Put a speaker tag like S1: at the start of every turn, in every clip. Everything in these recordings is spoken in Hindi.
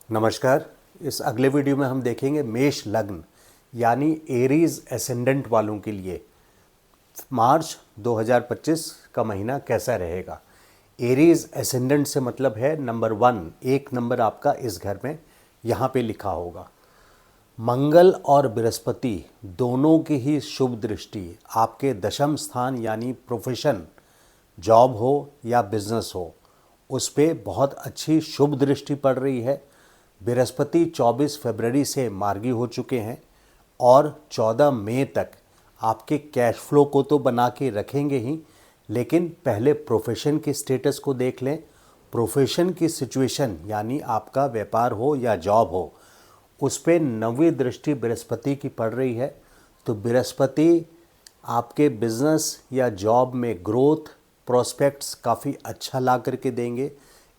S1: नमस्कार। इस अगले वीडियो में हम देखेंगे मेष लग्न यानी एरीज एसेंडेंट वालों के लिए मार्च 2025 का महीना कैसा रहेगा। एरीज एसेंडेंट से मतलब है नंबर 1, एक नंबर आपका इस घर में यहाँ पे लिखा होगा। मंगल और बृहस्पति दोनों की ही शुभ दृष्टि आपके दशम स्थान यानी प्रोफेशन, जॉब हो या बिजनेस हो, उस पर बहुत अच्छी शुभ दृष्टि पड़ रही है। बृहस्पति 24 फरवरी से मार्गी हो चुके हैं और 14 मई तक आपके कैश फ्लो को तो बना के रखेंगे ही, लेकिन पहले प्रोफेशन की स्टेटस को देख लें। प्रोफेशन की सिचुएशन यानी आपका व्यापार हो या जॉब हो, उस पर नवीं दृष्टि बृहस्पति की पड़ रही है। तो बृहस्पति आपके बिजनेस या जॉब में ग्रोथ प्रोस्पेक्ट्स काफ़ी अच्छा ला करके देंगे,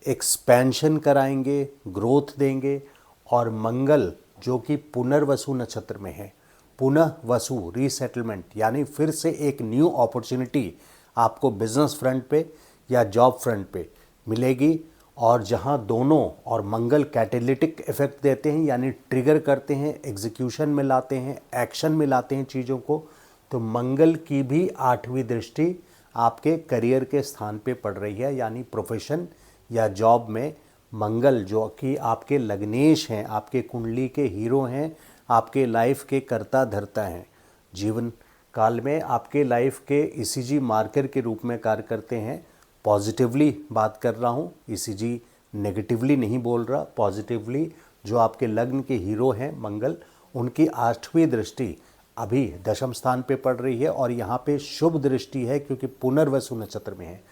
S1: एक्सपेंशन कराएंगे, ग्रोथ देंगे। और मंगल जो कि पुनर्वसु नक्षत्र में है, पुनः वसु रीसेटलमेंट यानी फिर से एक न्यू अपॉर्चुनिटी आपको बिजनेस फ्रंट पे या जॉब फ्रंट पे मिलेगी। और जहां दोनों और मंगल कैटेलिटिक इफेक्ट देते हैं यानी ट्रिगर करते हैं, एग्जीक्यूशन में लाते हैं, एक्शन में लाते हैं चीज़ों को, तो मंगल की भी 8वीं दृष्टि आपके करियर के स्थान पे पड़ रही है यानी प्रोफेशन या जॉब में मंगल जो कि आपके लग्नेश हैं, आपके कुंडली के हीरो हैं, आपके लाइफ के कर्ता धर्ता हैं। जीवन काल में आपके लाइफ के ईसीजी मार्कर के रूप में कार्य करते हैं। पॉजिटिवली बात कर रहा हूँ, ईसीजी नेगेटिवली नहीं बोल रहा, पॉजिटिवली जो आपके लग्न के हीरो हैं मंगल, उनकी 8वीं दृष्टि अभी दशम स्थान पे पड़ रही है और यहाँ पे शुभ दृष्टि है क्योंकि पुनर्वसु नक्षत्र में है।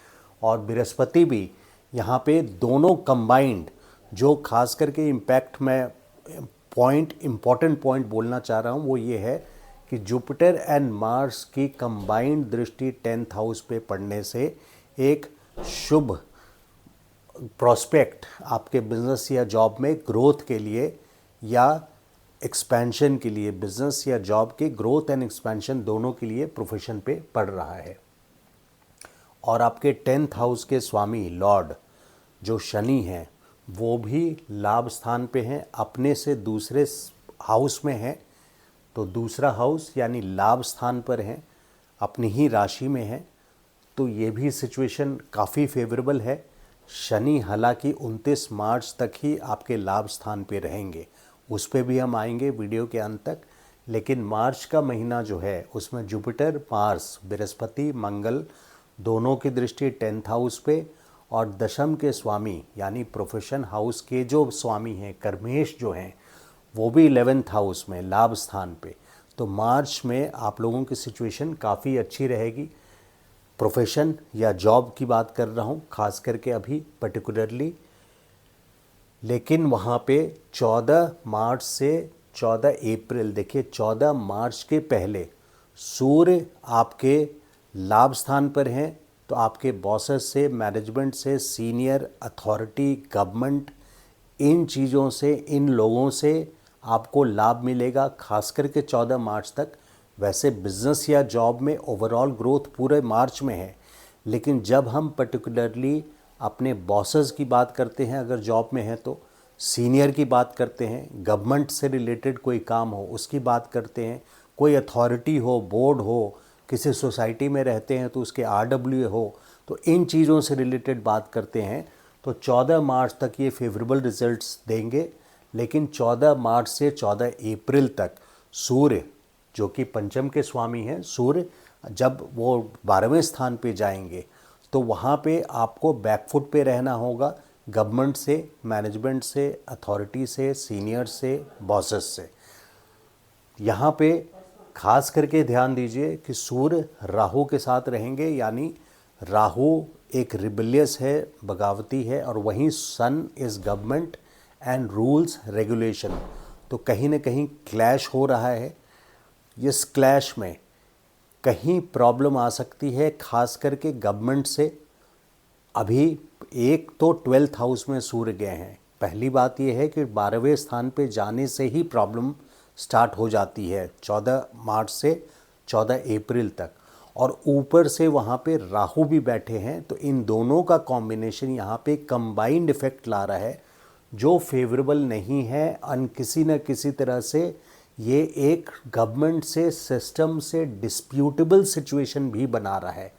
S1: और बृहस्पति भी यहाँ पे दोनों कंबाइंड, जो खास करके इम्पैक्ट में इम्पॉर्टेंट पॉइंट बोलना चाह रहा हूँ वो ये है कि जुपिटर एंड मार्स की कंबाइंड दृष्टि 10th हाउस पे पड़ने से एक शुभ प्रोस्पेक्ट आपके बिजनेस या जॉब में ग्रोथ के लिए या एक्सपेंशन के लिए, बिजनेस या जॉब के ग्रोथ एंड एक्सपेंशन दोनों के लिए प्रोफेशन पे पड़ रहा है। और आपके 10th हाउस के स्वामी लॉर्ड जो शनि हैं वो भी लाभ स्थान पे हैं, अपने से दूसरे हाउस में हैं। तो दूसरा हाउस यानी लाभ स्थान पर हैं, अपनी ही राशि में है, तो ये भी सिचुएशन काफ़ी फेवरेबल है। शनि हालांकि 29 मार्च तक ही आपके लाभ स्थान पे रहेंगे, उस पर भी हम आएंगे वीडियो के अंत तक। लेकिन मार्च का महीना जो है उसमें जुपिटर, मार्स, बृहस्पति, मंगल दोनों की दृष्टि 10th हाउस पे और दशम के स्वामी यानी प्रोफेशन हाउस के जो स्वामी हैं कर्मेश जो हैं वो भी 11th हाउस में लाभ स्थान पे। तो मार्च में आप लोगों की सिचुएशन काफ़ी अच्छी रहेगी। प्रोफेशन या जॉब की बात कर रहा हूँ खास करके अभी पर्टिकुलरली। लेकिन वहाँ पे 14 मार्च से 14 अप्रैल, देखिए 14 मार्च के पहले सूर्य आपके लाभ स्थान पर हैं, तो आपके बॉसेस से, मैनेजमेंट से, सीनियर अथॉरिटी, गवर्नमेंट, इन चीज़ों से, इन लोगों से आपको लाभ मिलेगा खास करके 14 मार्च तक। वैसे बिजनेस या जॉब में ओवरऑल ग्रोथ पूरे मार्च में है, लेकिन जब हम पर्टिकुलरली अपने बॉसेस की बात करते हैं, अगर जॉब में है तो सीनियर की बात करते हैं, गवर्नमेंट से रिलेटेड कोई काम हो उसकी बात करते हैं, कोई अथॉरिटी हो, बोर्ड हो, किसी सोसाइटी में रहते हैं तो उसके RWA हो, तो इन चीज़ों से रिलेटेड बात करते हैं, तो 14 मार्च तक ये फेवरेबल रिजल्ट्स देंगे। लेकिन 14 मार्च से 14 अप्रैल तक सूर्य जो कि पंचम के स्वामी हैं, सूर्य जब वो 12वें स्थान पे जाएंगे तो वहाँ पे आपको बैकफुट पे रहना होगा गवर्नमेंट से, मैनेजमेंट से, अथॉरिटी से, सीनियर से, बॉसेस से। यहाँ पे खास करके ध्यान दीजिए कि सूर्य राहु के साथ रहेंगे, यानी राहु एक रिबेलियस है, बगावती है, और वहीं sun is government and rules regulation. तो कहीं ना कहीं क्लैश हो रहा है। इस क्लैश में कहीं प्रॉब्लम आ सकती है खास करके गवर्नमेंट से। अभी एक तो 12th हाउस में सूर्य गए हैं, पहली बात यह है कि 12वें स्थान पे जाने से ही प्रॉब्लम स्टार्ट हो जाती है 14 मार्च से 14 अप्रैल तक। और ऊपर से वहाँ पे राहु भी बैठे हैं, तो इन दोनों का कॉम्बिनेशन यहाँ पे कंबाइंड इफेक्ट ला रहा है जो फेवरेबल नहीं है, किसी न किसी तरह से ये एक गवर्नमेंट से, सिस्टम से डिस्प्यूटेबल सिचुएशन भी बना रहा है।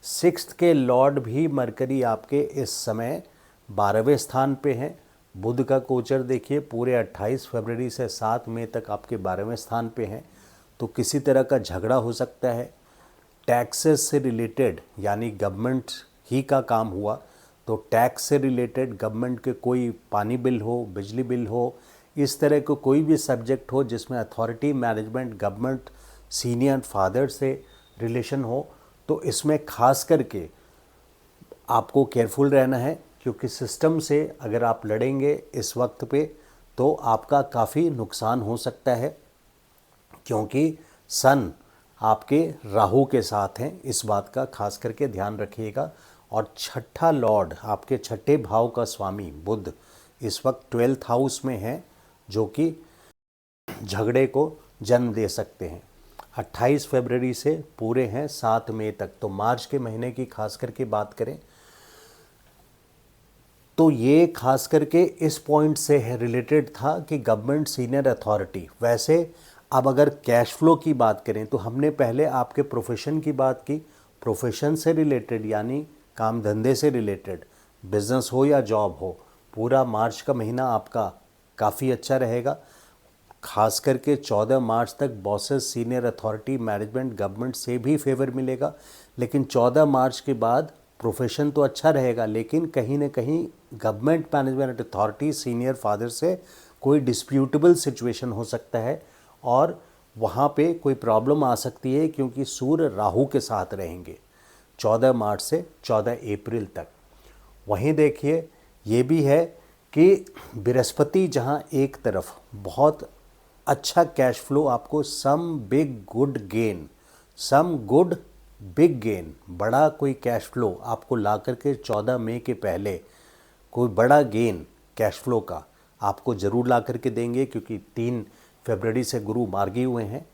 S1: 6th के लॉर्ड भी मरकरी आपके इस समय 12वें स्थान पे हैं। बुध का गोचर देखिए पूरे 28 फरवरी से 7 मई तक आपके 12वें स्थान पे हैं। तो किसी तरह का झगड़ा हो सकता है टैक्सेस से रिलेटेड, यानी गवर्नमेंट ही का काम हुआ तो टैक्स से रिलेटेड गवर्नमेंट के कोई पानी बिल हो, बिजली बिल हो, इस तरह को कोई भी सब्जेक्ट हो जिसमें authority management government senior father से रिलेशन हो, तो इसमें खास करके आपको केयरफुल रहना है, क्योंकि सिस्टम से अगर आप लड़ेंगे इस वक्त पे तो आपका काफ़ी नुकसान हो सकता है, क्योंकि सन आपके राहु के साथ हैं। इस बात का खास करके ध्यान रखिएगा। और छठा लॉर्ड आपके छठे भाव का स्वामी बुध इस वक्त 12th हाउस में है, जो कि झगड़े को जन्म दे सकते हैं। 28 फरवरी से पूरे हैं 7 मई तक। तो मार्च के महीने की खास करके बात करें तो ये खास करके इस पॉइंट से रिलेटेड था कि गवर्नमेंट सीनियर अथॉरिटी। वैसे अब अगर कैश फ्लो की बात करें तो हमने पहले आपके प्रोफेशन की बात की, प्रोफेशन से रिलेटेड यानी काम धंधे से रिलेटेड, बिजनेस हो या जॉब हो, पूरा मार्च का महीना आपका काफ़ी अच्छा रहेगा। खास करके 14 मार्च तक bosses, senior authority, management, government से भी फेवर मिलेगा। लेकिन 14 मार्च के बाद प्रोफेशन तो अच्छा रहेगा, लेकिन कहीं ना कहीं government management authority, senior father से कोई डिस्प्यूटेबल सिचुएशन हो सकता है और वहाँ पे कोई प्रॉब्लम आ सकती है, क्योंकि सूर्य राहु के साथ रहेंगे 14 मार्च से 14 अप्रैल तक। वहीं देखिए ये भी है कि बृहस्पति जहाँ एक तरफ बहुत अच्छा कैश फ्लो आपको सम गुड बिग गेन, बड़ा कोई कैश फ्लो आपको ला करके 14 मई के पहले कोई बड़ा गेन कैश फ्लो का आपको ज़रूर ला करके देंगे, क्योंकि 3 फरवरी से गुरु मार्गी हुए हैं,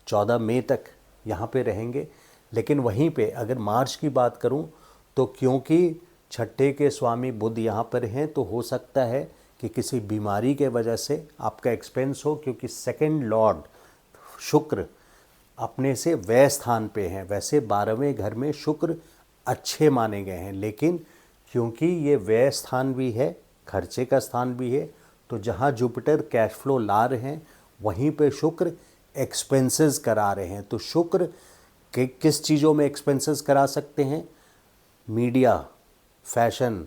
S1: 14 मई तक यहाँ पे रहेंगे। लेकिन वहीं पे अगर मार्च की बात करूँ तो क्योंकि छठे के स्वामी बुध यहाँ पर हैं, तो हो सकता है कि किसी बीमारी के वजह से आपका एक्सपेंस हो, क्योंकि सेकंड लॉर्ड शुक्र अपने से व्यय स्थान पे हैं। वैसे 12वें घर में शुक्र अच्छे माने गए हैं, लेकिन क्योंकि ये व्यय स्थान भी है, खर्चे का स्थान भी है, तो जहाँ जुपिटर कैश फ्लो ला रहे हैं वहीं पे शुक्र एक्सपेंसेस करा रहे हैं। तो शुक्र के किस चीज़ों में एक्सपेंसेस करा सकते हैं? मीडिया, फैशन,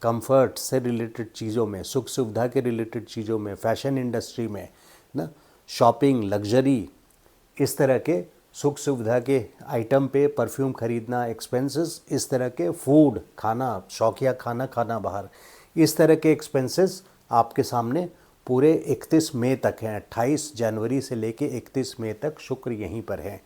S1: कंफर्ट से रिलेटेड चीज़ों में, सुख सुविधा के रिलेटेड चीज़ों में, फैशन इंडस्ट्री में ना, शॉपिंग, लग्जरी, इस तरह के सुख सुविधा के आइटम पे परफ्यूम खरीदना, एक्सपेंसेस, इस तरह के फूड खाना, शौकिया खाना खाना बाहर, इस तरह के एक्सपेंसेस आपके सामने पूरे 31 मई तक हैं। 28 जनवरी से लेके 31 मई तक शुक्र यहीं पर है,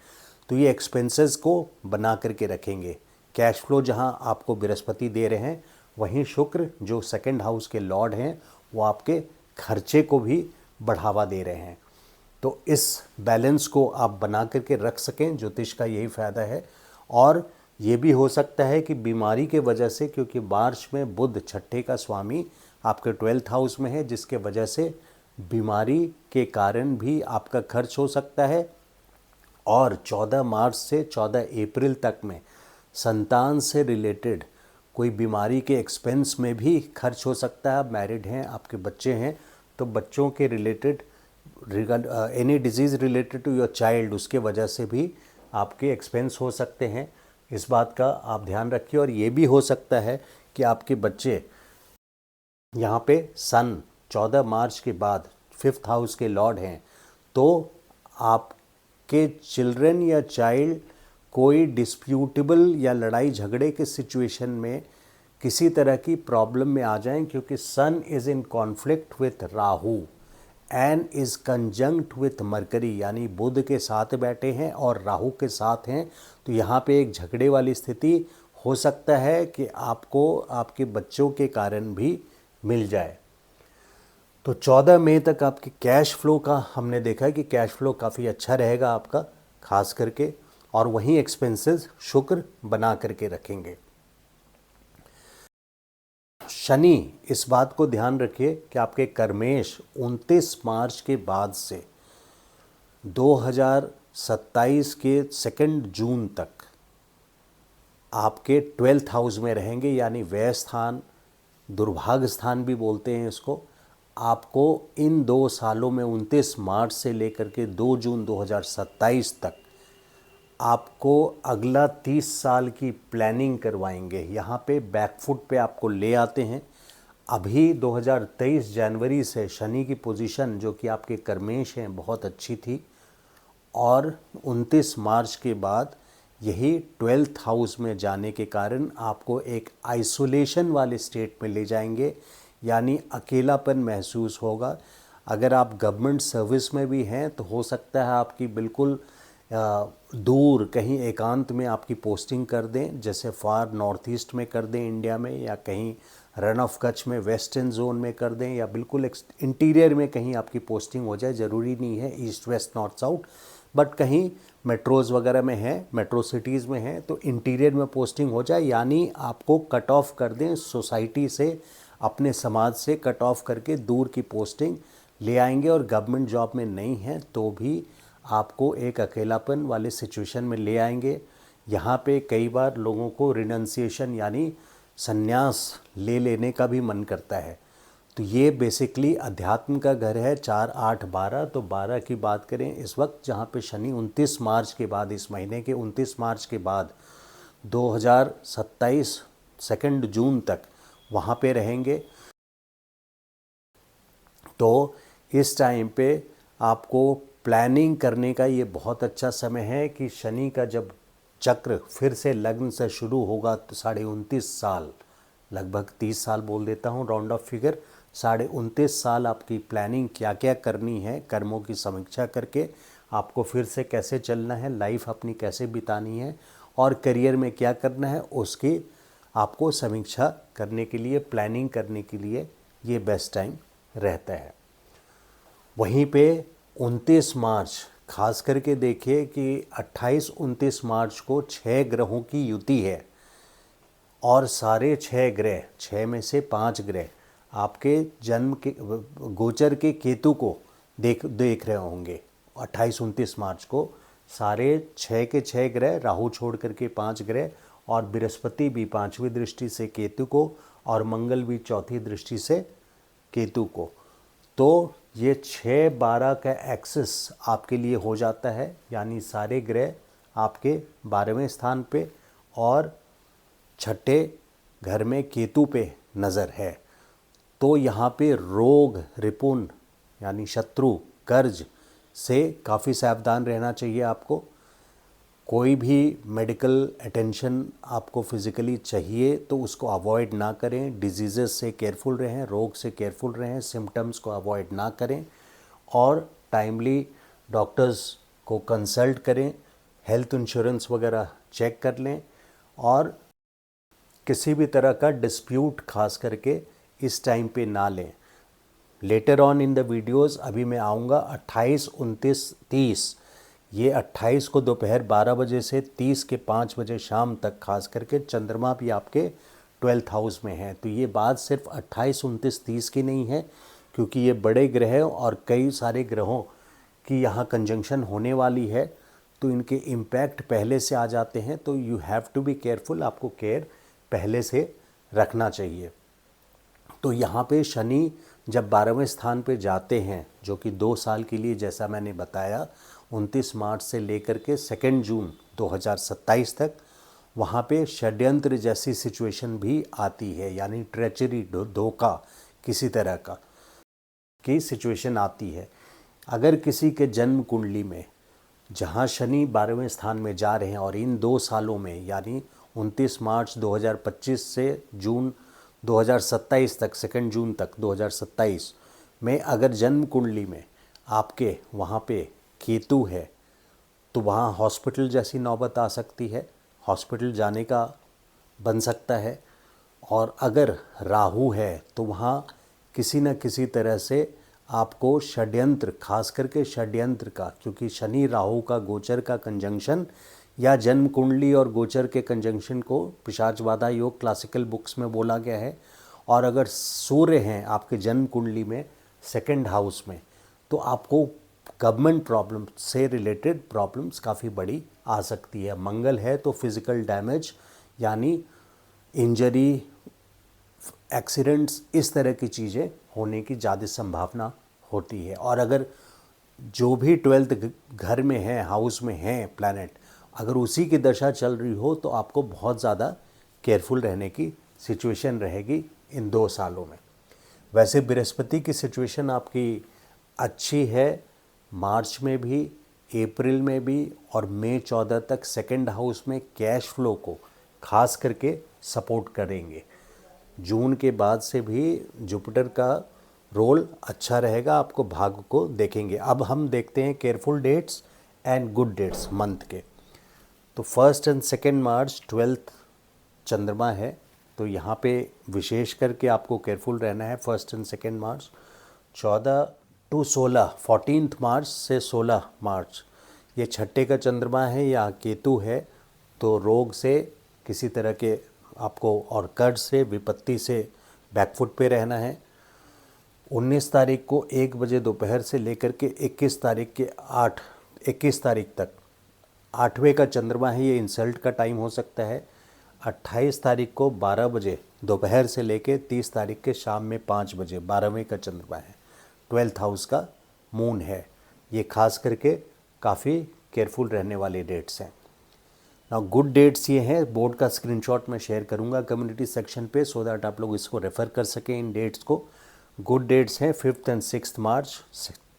S1: तो ये एक्सपेंसेस को बना करके रखेंगे। कैश फ्लो जहां आपको बृहस्पति दे रहे हैं, वहीं शुक्र जो सेकंड हाउस के लॉर्ड हैं वो आपके खर्चे को भी बढ़ावा दे रहे हैं। तो इस बैलेंस को आप बना करके रख सकें, ज्योतिष का यही फ़ायदा है। और ये भी हो सकता है कि बीमारी के वजह से, क्योंकि मार्च में बुध छठे का स्वामी आपके 12th हाउस में है, जिसके वजह से बीमारी के कारण भी आपका खर्च हो सकता है। और 14 मार्च से 14 अप्रैल तक में संतान से रिलेटेड कोई बीमारी के एक्सपेंस में भी खर्च हो सकता है। आप मैरिड हैं, आपके बच्चे हैं, तो बच्चों के related any disease related to your child, उसके वजह से भी आपके एक्सपेंस हो सकते हैं। इस बात का आप ध्यान रखिए। और ये भी हो सकता है कि आपके बच्चे यहाँ पे सन 14 मार्च के बाद 5th हाउस के लॉर्ड हैं, तो आपके चिल्ड्रन या चाइल्ड कोई डिस्प्यूटेबल या लड़ाई झगड़े के सिचुएशन में किसी तरह की प्रॉब्लम में आ जाएं, क्योंकि sun is in conflict with Rahu and is conjunct with mercury, यानी बुध के साथ बैठे हैं और राहु के साथ हैं। तो यहाँ पे एक झगड़े वाली स्थिति हो सकता है कि आपको आपके बच्चों के कारण भी मिल जाए। तो 14 मई तक आपके कैश फ्लो का हमने देखा है कि कैश फ्लो काफ़ी अच्छा रहेगा आपका खास करके, और वहीं एक्सपेंसेस शुक्र बना करके रखेंगे। शनि, इस बात को ध्यान रखिए कि आपके कर्मेश 29 मार्च के बाद से 2027 के 2 जून तक आपके 12th हाउस में रहेंगे, यानी व्यय स्थान, दुर्भाग्य स्थान भी बोलते हैं इसको। आपको इन 2 सालों में 29 मार्च से लेकर के 2 जून 2027 तक आपको अगला 30 साल की प्लानिंग करवाएंगे। यहाँ पे बैकफुट पे आपको ले आते हैं। अभी 2023 जनवरी से शनि की पोजीशन जो कि आपके कर्मेश हैं बहुत अच्छी थी, और 29 मार्च के बाद यही 12th हाउस में जाने के कारण आपको एक आइसोलेशन वाले स्टेट में ले जाएंगे, यानी अकेलापन महसूस होगा। अगर आप गवर्नमेंट सर्विस में भी हैं तो हो सकता है आपकी बिल्कुल दूर कहीं एकांत में आपकी पोस्टिंग कर दें, जैसे फार नॉर्थ ईस्ट में कर दें इंडिया में, या कहीं रन ऑफ कच्छ में वेस्टर्न जोन में कर दें, या बिल्कुल इंटीरियर में कहीं आपकी पोस्टिंग हो जाए। ज़रूरी नहीं है east west north south, but कहीं मेट्रोज़ वगैरह में है, मेट्रो सिटीज़ में है तो इंटीरियर में पोस्टिंग हो जाए, यानी आपको कट ऑफ कर दें सोसाइटी से, अपने समाज से कट ऑफ करके दूर की पोस्टिंग ले आएंगे। और गवर्नमेंट जॉब में नहीं है तो भी आपको एक अकेलापन वाले सिचुएशन में ले आएंगे। यहाँ पे कई बार लोगों को रिनंसिएशन यानी संन्यास ले लेने का भी मन करता है। तो ये बेसिकली अध्यात्म का घर है। 4, 8, 12, तो 12 की बात करें इस वक्त जहाँ पे शनि 29 मार्च के बाद, इस महीने के 29 मार्च के बाद 2027 2 जून तक वहाँ पे रहेंगे। तो इस टाइम पे आपको प्लानिंग करने का ये बहुत अच्छा समय है कि शनि का जब चक्र फिर से लग्न से शुरू होगा तो 29.5 साल, लगभग 30 साल बोल देता हूँ राउंड ऑफ फिगर, 29.5 साल आपकी प्लानिंग क्या क्या करनी है, कर्मों की समीक्षा करके आपको फिर से कैसे चलना है, लाइफ अपनी कैसे बितानी है और करियर में क्या करना है, उसकी आपको समीक्षा करने के लिए, प्लानिंग करने के लिए ये बेस्ट टाइम रहता है। वहीं पे 29 मार्च खास करके देखिए कि 28-29 मार्च को 6 ग्रहों की युति है, और सारे 6 ग्रह, 6 में से 5 ग्रह आपके जन्म के गोचर के केतु को देख रहे होंगे। 28-29 मार्च को सारे 6 के 6 ग्रह, राहु छोड़ करके 5 ग्रह, और बृहस्पति भी 5वीं दृष्टि से केतु को, और मंगल भी 4थी दृष्टि से केतु को। तो ये 6-12 का एक्सेस आपके लिए हो जाता है, यानी सारे ग्रह आपके 12वें स्थान पे और 6ठे घर में केतु पे नज़र है। तो यहाँ पे रोग, रिपुन यानी शत्रु, कर्ज से काफ़ी सावधान रहना चाहिए आपको। कोई भी मेडिकल अटेंशन आपको फिज़िकली चाहिए तो उसको अवॉइड ना करें। डिजीज़ेस से केयरफुल रहें, रोग से केयरफुल रहें, सिम्टम्स को अवॉइड ना करें, और टाइमली डॉक्टर्स को कंसल्ट करें, हेल्थ इंश्योरेंस वगैरह चेक कर लें, और किसी भी तरह का डिस्प्यूट खास करके इस टाइम पे ना लें। Later on in the videos अभी मैं आऊँगा 28, 29, 30, ये 28 को दोपहर 12 बजे से 30 के 5 बजे शाम तक खास करके चंद्रमा भी आपके 12th हाउस में है। तो ये बात सिर्फ 28, 29, 30 की नहीं है, क्योंकि ये बड़े ग्रह और कई सारे ग्रहों की यहाँ कंजंक्शन होने वाली है, तो इनके इम्पैक्ट पहले से आ जाते हैं। तो you have to be careful, आपको केयर पहले से रखना चाहिए। तो यहाँ पे शनि जब 12वें स्थान पे जाते हैं, जो कि 2 साल के लिए, जैसा मैंने बताया 29 मार्च से लेकर के 2 जून 2027 तक, वहाँ पे षड्यंत्र जैसी सिचुएशन भी आती है, यानी ट्रेचरी, धोखा किसी तरह का की सिचुएशन आती है। अगर किसी के जन्म कुंडली में जहाँ शनि 12वें स्थान में जा रहे हैं, और इन 2 सालों में यानी 29 मार्च 2025 से जून 2027 तक, 2 जून तक 2027 में अगर जन्म कुंडली में आपके वहाँ पे केतु है, तो वहाँ हॉस्पिटल जैसी नौबत आ सकती है, हॉस्पिटल जाने का बन सकता है। और अगर राहु है तो वहाँ किसी न किसी तरह से आपको षड्यंत्र, खास करके षड्यंत्र का, क्योंकि शनि राहु का गोचर का कंजंक्शन या जन्म कुंडली और गोचर के कंजंक्शन को पिशाच बाधा योग क्लासिकल बुक्स में बोला गया है, और अगर सूर्य हैं आपके जन्म कुंडली में सेकंड हाउस में, तो आपको गवर्नमेंट प्रॉब्लम से रिलेटेड प्रॉब्लम्स काफ़ी बड़ी आ सकती है। मंगल है तो फिज़िकल डैमेज यानी इंजरी, एक्सीडेंट्स, इस तरह की चीज़ें होने की ज़्यादा संभावना होती है। और अगर जो भी 12th घर में है, हाउस में है प्लैनेट, अगर उसी की दशा चल रही हो तो आपको बहुत ज़्यादा केयरफुल रहने की सिचुएशन रहेगी इन 2 सालों में। वैसे बृहस्पति की सिचुएशन आपकी अच्छी है, मार्च में भी, अप्रैल में भी और मई 14 तक सेकंड हाउस में कैश फ्लो को खास करके सपोर्ट करेंगे। जून के बाद से भी जुपिटर का रोल अच्छा रहेगा, आपको भाग्य को देखेंगे। अब हम देखते हैं careful dates and good dates month के। तो 1 और 2 मार्च 12th चंद्रमा है, तो यहाँ पे विशेष करके आपको केयरफुल रहना है 1 और 2 मार्च। 14 to 16, 14 मार्च से 16 मार्च ये छठे का चंद्रमा है या केतु है, तो रोग से, किसी तरह के आपको और कर्ज से, विपत्ति से बैकफुट पे रहना है। 19 तारीख को 1 बजे दोपहर से लेकर के 21 तारीख तक 8वें का चंद्रमा है, ये इंसल्ट का टाइम हो सकता है। 28 तारीख को 12 बजे दोपहर से लेकर 30 तारीख के शाम में 5 बजे 12वें का चंद्रमा है, 12th हाउस का मून है। ये खास करके काफ़ी केयरफुल रहने वाले डेट्स हैं। ना गुड डेट्स ये हैं, बोर्ड का स्क्रीनशॉट मैं शेयर करूंगा कम्युनिटी सेक्शन पे, सो दैट आप लोग इसको रेफ़र कर सकें इन डेट्स को। गुड डेट्स हैं 5 और 6 मार्च,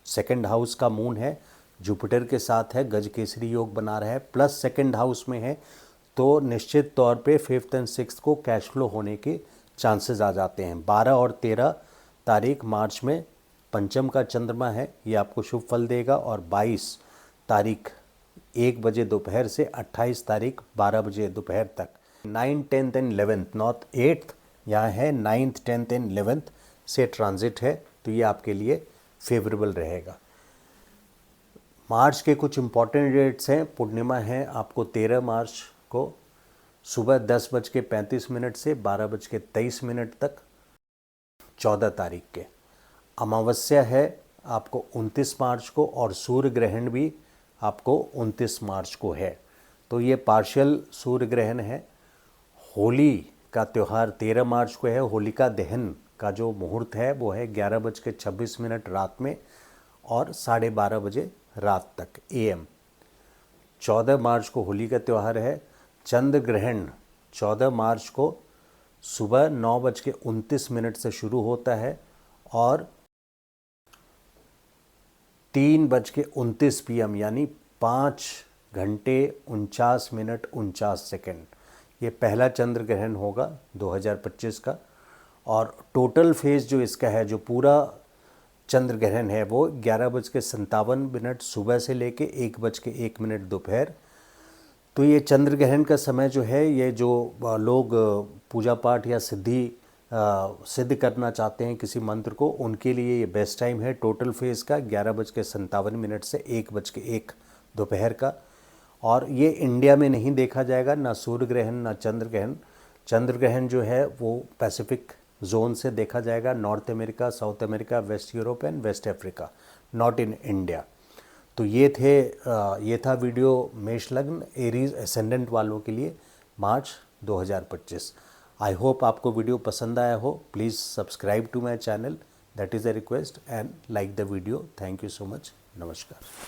S1: सेकंड हाउस का मून है, जुपिटर के साथ है, गज केसरी योग बना रहा है, प्लस सेकंड हाउस में है, तो निश्चित तौर पे 5 और 6 को कैश फ्लो होने के चांसेस आ जाते हैं। 12 और 13 तारीख मार्च में पंचम का चंद्रमा है, ये आपको शुभ फल देगा। और 22 तारीख 1 बजे दोपहर से 28 तारीख 12 बजे दोपहर तक 9, 10 एंड 11 नॉट 8th यहाँ है, 9th, 10th एंड 11th से ट्रांजिट है, तो ये आपके लिए फेवरेबल रहेगा। मार्च के कुछ इंपॉर्टेंट डेट्स हैं। पूर्णिमा है आपको 13 मार्च को सुबह 10:35 से 12:23 तक 14 तारीख के। अमावस्या है आपको 29 मार्च को और सूर्य ग्रहण भी आपको 29 मार्च को है, तो ये पार्शियल सूर्य ग्रहण है। होली का त्यौहार 13 मार्च को है। होलिका दहन का जो मुहूर्त है वो है 11:26 रात में और 12:30 बजे रात तक AM। 14 मार्च को होली का त्यौहार है। चंद्र ग्रहण 14 मार्च को सुबह 9:29 से शुरू होता है और 3:29 PM यानी 5 घंटे 49 मिनट 49 सेकेंड ये पहला चंद्र ग्रहण होगा 2025 का। और टोटल फेज जो इसका है, जो पूरा चंद्र ग्रहण है, वो 11:57 सुबह से लेके 1:01 दोपहर। तो ये चंद्र ग्रहण का समय जो है, ये जो लोग पूजा पाठ या सिद्ध करना चाहते हैं किसी मंत्र को, उनके लिए ये बेस्ट टाइम है। टोटल फेज़ का 11:57 से 1:01 दोपहर का। और ये इंडिया में नहीं देखा जाएगा, ना सूर्य ग्रहण ना चंद्र ग्रहण। चंद्र ग्रहण जो है वो पैसिफिक जोन से देखा जाएगा, North America, South America, West Europe and West Africa, not in India. तो ये था वीडियो मेष लग्न एरीज एसेंडेंट वालों के लिए मार्च 2025। आई होप आपको वीडियो पसंद आया हो। Please subscribe to my channel, that is a request, and like the video. Thank you so much. नमस्कार।